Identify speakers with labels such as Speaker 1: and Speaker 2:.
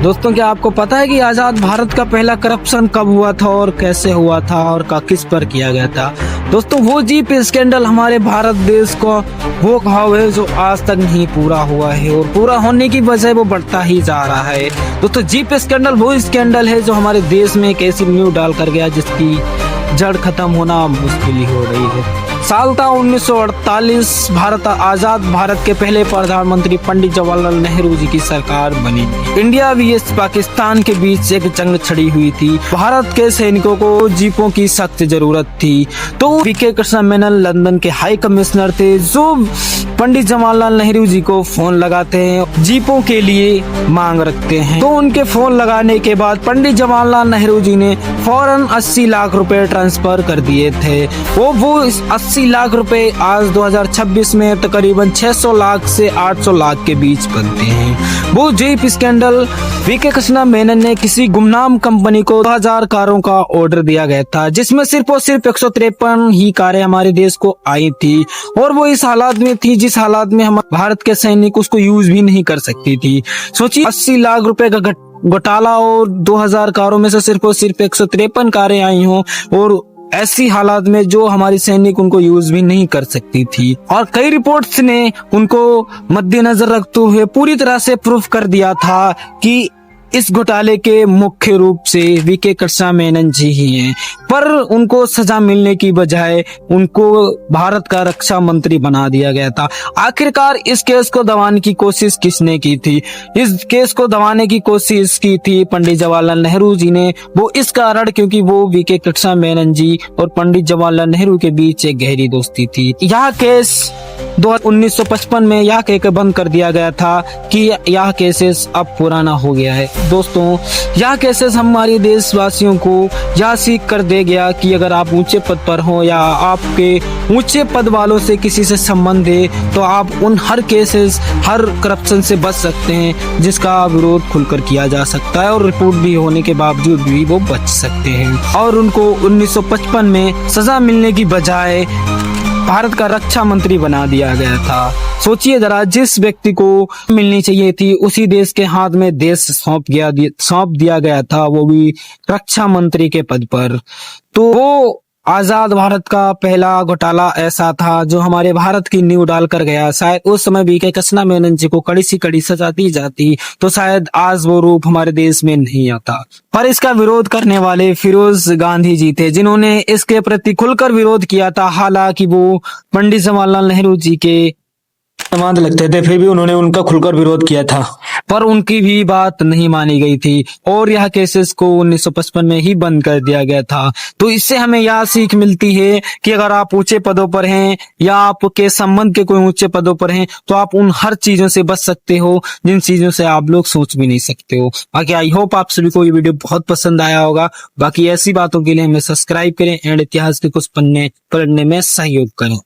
Speaker 1: दोस्तों, क्या आपको पता है कि आजाद भारत का पहला करप्शन कब हुआ था और कैसे हुआ था और किस पर किया गया था? दोस्तों, वो जीप स्कैंडल हमारे भारत देश को वो घाव है जो आज तक नहीं पूरा हुआ है और पूरा होने की बजाय वो बढ़ता ही जा रहा है। दोस्तों, जीप स्कैंडल वो स्कैंडल है जो हमारे देश में एक ऐसी नींव डाल कर गया जिसकी जड़ खत्म होना मुश्किल ही हो रही है। साल था 1948। भारत आजाद भारत के पहले प्रधानमंत्री पंडित जवाहरलाल नेहरू जी की सरकार बनी। इंडिया vs पाकिस्तान के बीच एक जंग छिड़ी हुई थी। भारत के सैनिकों को जीपों की सख्त जरूरत थी, तो वीके कृष्णा मेनन लंदन के हाई कमिश्नर थे जो पंडित जवाहरलाल नेहरू जी को फोन लगाते हैं, जीपों के लिए मांग रखते हैं। तो उनके फोन लगाने के बाद पंडित जवाहरलाल नेहरू जी ने फौरन 80 लाख रुपए ट्रांसफर कर दिए थे। वो 80 लाख रुपए आज 2026 में तकरीबन 600 लाख से 800 लाख के बीच बनते हैं। वो jeep scandal V K Krishna Menon ने किसी गुमनाम कंपनी को 2000 कारों का ऑर्डर दिया गया था, जिसमें सिर्फ और सिर्फ 153 ही कारें हमारे देश को आई थी और वो इस हालात में थी जिस हालात में हम भारत के सैनिक उसको यूज भी नहीं कर सकती थी। सोचिए, 80 लाख रुपए का घोटाला और 2000 कारों में से सिर्फ और सिर्फ 153 कारें आई हों और ऐसी हालात में जो हमारी सैनिक उनको यूज भी नहीं कर सकती थी। और कई रिपोर्ट्स ने उनको मद्देनजर रखते हुए पूरी तरह से प्रूफ कर दिया था कि इस घोटाले के मुख्य रूप से वीके कृष्णा मेनन जी ही हैं, पर उनको सजा मिलने की बजाय उनको भारत का रक्षा मंत्री बना दिया गया था। आखिरकार इस केस को दबाने की कोशिश किसने की थी? इस केस को दबाने की कोशिश की थी पंडित जवाहरलाल नेहरू जी ने। वो इस कारण क्योंकि वो वीके कृष्णा मेनन जी और पंडित जवाहरलाल नेहरू के बीच एक गहरी दोस्ती थी। यह केस 1955 में यह कहकर बंद कर दिया गया था कि यह केसेस अब पुराना हो गया है। दोस्तों, यह केसेस हमारे देशवासियों को यह सीख कर दे गया कि अगर आप ऊंचे पद पर हो या आपके ऊंचे पद वालों से किसी से संबंध है तो आप उन हर केसेस हर करप्शन से बच सकते हैं, जिसका विरोध खुलकर किया जा सकता है और रिपोर्ट भी होने के बावजूद भी वो बच सकते हैं। और उनको 1955 में सजा मिलने की बजाय भारत का रक्षा मंत्री बना दिया गया था। सोचिए जरा, जिस व्यक्ति को मिलनी चाहिए थी उसी देश के हाथ में देश सौंप दिया गया था, वो भी रक्षा मंत्री के पद पर। तो वो आजाद भारत का पहला घोटाला ऐसा था जो हमारे भारत की नींव डाल कर गया। शायद उस समय वीके कृष्णा मेनन जी को कड़ी सी कड़ी सजा दी जाती तो शायद आज वो रूप हमारे देश में नहीं आता। पर इसका विरोध करने वाले फिरोज गांधी जी थे, जिन्होंने इसके प्रति खुलकर विरोध किया था। हालांकि वो पंडित जवाहरलाल नेहरू जी के समाज लगते थे, फिर भी उन्होंने उनका खुलकर विरोध किया था, पर उनकी भी बात नहीं मानी गई थी और यह केसेस को 1955 में ही बंद कर दिया गया था। तो इससे हमें यह सीख मिलती है कि अगर आप ऊंचे पदों पर हैं या आपके संबंध के कोई ऊंचे पदों पर हैं तो आप उन हर चीजों से बच सकते हो जिन चीजों से आप लोग सोच भी नहीं सकते हो। बाकी आई होप आप सभी को ये वीडियो बहुत पसंद आया होगा। बाकी ऐसी बातों के लिए हमें सब्सक्राइब करें एंड इतिहास के कुछ पन्ने पढ़ने में सहयोग करें।